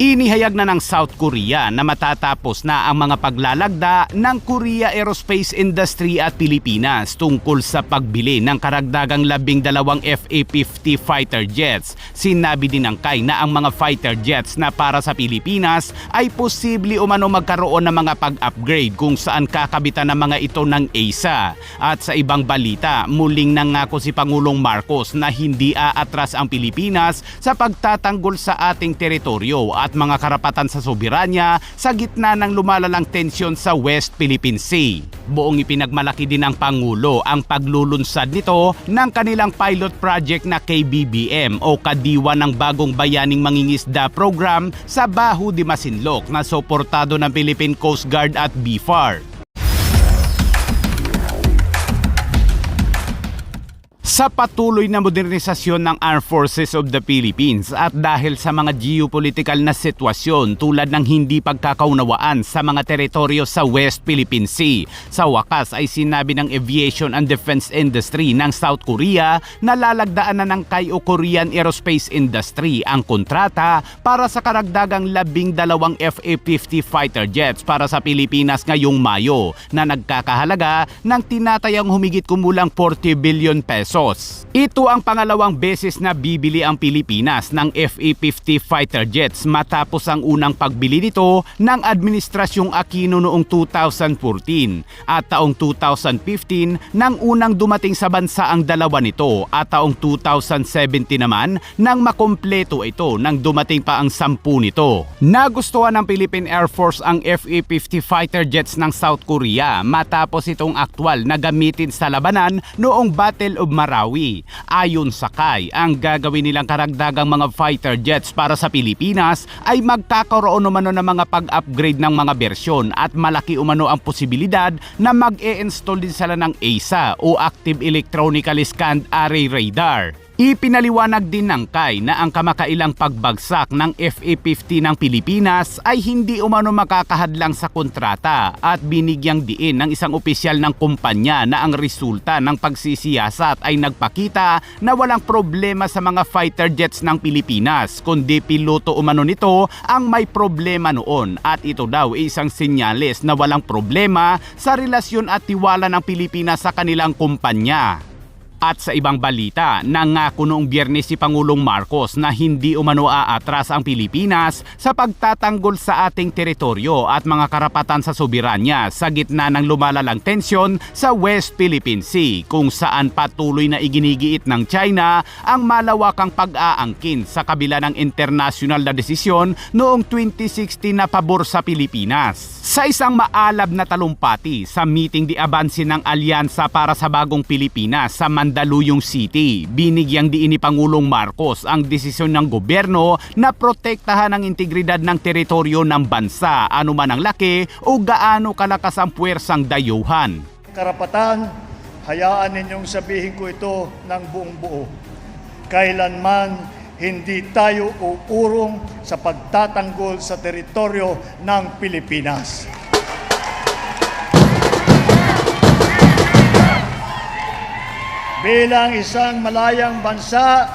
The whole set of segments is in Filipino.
Inihayag na ng South Korea na matatapos na ang mga paglalagda ng Korea Aerospace Industry at Pilipinas tungkol sa pagbili ng karagdagang 12 FA-50 fighter jets. Sinabi din ng KAI na ang mga fighter jets na para sa Pilipinas ay posible umano magkaroon ng mga pag-upgrade kung saan kakabitan ng mga ito ng ESA. At sa ibang balita, muling nangako si Pangulong Marcos na hindi aatras ang Pilipinas sa pagtatanggol sa ating teritoryo at mga karapatan sa soberanya sa gitna ng lumalalang tensyon sa West Philippine Sea. Buong ipinagmalaki din ng Pangulo ang paglulunsad nito ng kanilang pilot project na KBBM o Kadiwa ng Bagong Bayaning Mangingisda Program sa Baho de Masinloc na suportado ng Philippine Coast Guard at BFAR. Sa patuloy na modernisasyon ng Armed Forces of the Philippines at dahil sa mga geopolitical na sitwasyon tulad ng hindi pagkakaunawaan sa mga teritoryo sa West Philippine Sea, sa wakas ay sinabi ng Aviation and Defense Industry ng South Korea na lalagdaan na ng KAI o Korean Aerospace Industry ang kontrata para sa karagdagang 12 FA-50 fighter jets para sa Pilipinas ngayong Mayo na nagkakahalaga ng tinatayang humigit kumulang 40 billion pesos. Ito ang pangalawang beses na bibili ang Pilipinas ng FA-50 fighter jets matapos ang unang pagbili nito ng Administrasyong Aquino noong 2014 at taong 2015 nang unang dumating sa bansa ang dalawa nito at taong 2017 naman nang makompleto ito nang dumating pa ang 10 nito. Nagustuhan ng Philippine Air Force ang FA-50 fighter jets ng South Korea matapos itong aktwal na gamitin sa labanan noong Battle of Marawi. Ayon sa KAI, ang gagawin nilang karagdagang mga fighter jets para sa Pilipinas ay magkakaroon umano ng mga pag-upgrade ng mga bersyon at malaki umano ang posibilidad na mag-e-install din sila ng ESA o Active Electronically Scanned Array Radar. Ipinaliwanag din ng KAI na ang kamakailang pagbagsak ng FA-50 ng Pilipinas ay hindi umano makakahadlang sa kontrata at binigyang diin ng isang opisyal ng kumpanya na ang resulta ng pagsisiyasat ay nagpakita na walang problema sa mga fighter jets ng Pilipinas kundi piloto umano nito ang may problema noon at ito daw ay isang senyales na walang problema sa relasyon at tiwala ng Pilipinas sa kanilang kumpanya. At sa ibang balita, nangako noong Biyernes si Pangulong Marcos na hindi umano aatras ang Pilipinas sa pagtatanggol sa ating teritoryo at mga karapatan sa soberanya sa gitna ng lumalalang tensyon sa West Philippine Sea kung saan patuloy na iginigiit ng China ang malawakang pag-aangkin sa kabila ng international na desisyon noong 2016 na pabor sa Pilipinas. Sa isang maalab na talumpati sa meeting di abansi ng Alyansa para sa Bagong Pilipinas sa Mandaluyong City, binigyang diin ni Pangulong Marcos ang desisyon ng gobyerno na protektahan ang integridad ng teritoryo ng bansa anuman ang laki o gaano kalakas ang puwersang dayuhan. Karapatan, hayaan ninyong sabihin ko ito ng buong buo. Kailanman hindi tayo uurong sa pagtatanggol sa teritoryo ng Pilipinas. Bilang isang malayang bansa,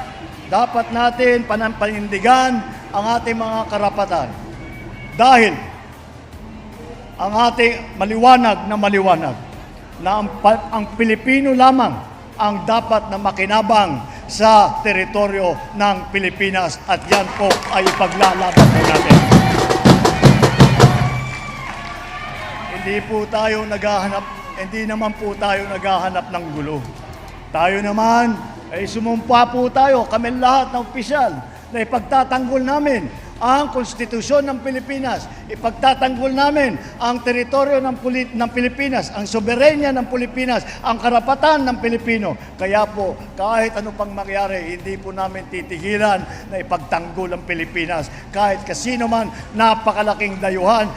dapat natin panindigan ang ating mga karapatan. Dahil ang ating maliwanag na ang Pilipino lamang ang dapat na makinabang sa teritoryo ng Pilipinas at yan po ay ipaglalaban po natin. Hindi naman po tayo naghahanap ng gulo. Tayo naman ay sumumpa po tayo, kami lahat ng opisyal, na ipagtatanggol namin ang konstitusyon ng Pilipinas, ipagtatanggol namin ang teritoryo ng Pilipinas, ang soberenya ng Pilipinas, ang karapatan ng Pilipino. Kaya po, kahit ano pang mangyari, hindi po namin titigilan na ipagtanggol ang Pilipinas. Kahit kasino man, napakalaking dayuhan,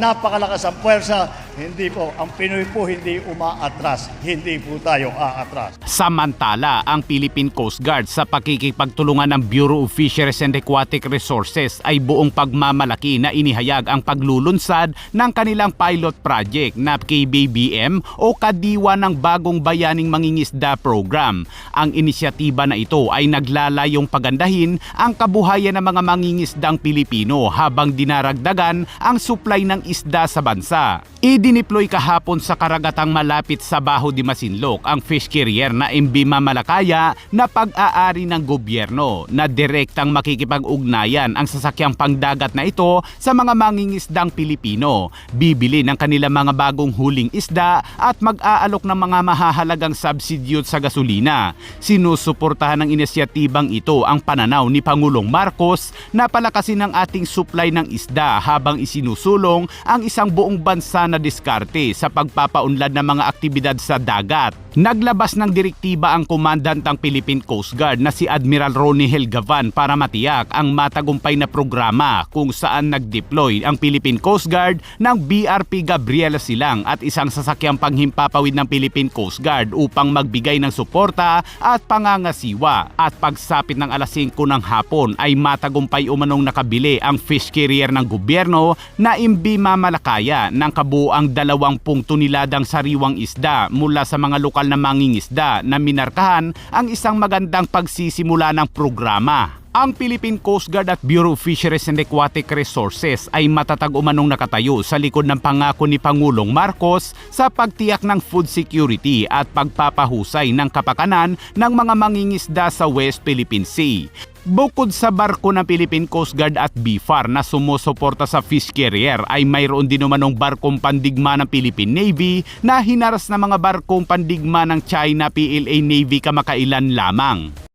napakalakas ang puwersa, Hindi po. Ang Pinoy po hindi umaatras. Hindi po tayo aatras. Samantala, ang Philippine Coast Guard sa pakikipagtulungan ng Bureau of Fisheries and Aquatic Resources ay buong pagmamalaki na inihayag ang paglulunsad ng kanilang pilot project na KBBM o Kadiwa ng Bagong Bayaning Mangingisda Program. Ang inisyatiba na ito ay naglalayong pagandahin ang kabuhayan ng mga mangingisdang Pilipino habang dinaragdagan ang supply ng isda sa bansa. Idineploy kahapon sa karagatang malapit sa Baho de Masinloc ang fish carrier na MV Mamalakaya na pag-aari ng gobyerno na direktang makikipag-ugnayan ang sasakyang pangdagat na ito sa mga mangingisdang Pilipino, bibili ng kanilang mga bagong huling isda at mag-aalok ng mga mahahalagang subsidyot sa gasolina. Sinusuportahan ng inisyatibang ito ang pananaw ni Pangulong Marcos na palakasin ang ating supply ng isda habang isinusulong ang isang buong bansa na diskarte sa pagpapaunlad ng mga aktibidad sa dagat. Naglabas ng direktiba ang komandantang Philippine Coast Guard na si Admiral Ronnie Helgavan para matiyak ang matagumpay na programa kung saan nag-deploy ang Philippine Coast Guard ng BRP Gabriela Silang at isang sasakyang panghimpapawid ng Philippine Coast Guard upang magbigay ng suporta at pangangasiwa. At pagsapit ng alas 5 ng hapon ay matagumpay umanong nakabili ang fish carrier ng gobyerno na MV Mamalakaya ng kabuang 20 toniladang sariwang isda mula sa mga lokal na mangingisda na minarkahan ang isang magandang pagsisimula ng programa. Ang Philippine Coast Guard at Bureau of Fisheries and Aquatic Resources ay matatag umanong nakatayo sa likod ng pangako ni Pangulong Marcos sa pagtiyak ng food security at pagpapahusay ng kapakanan ng mga mangingisda sa West Philippine Sea. Bukod sa barko ng Philippine Coast Guard at BFAR na sumusuporta sa fish carrier ay mayroon din umanong barkong pandigma ng Philippine Navy na hinaras na mga barkong pandigma ng China PLA Navy kamakailan lamang.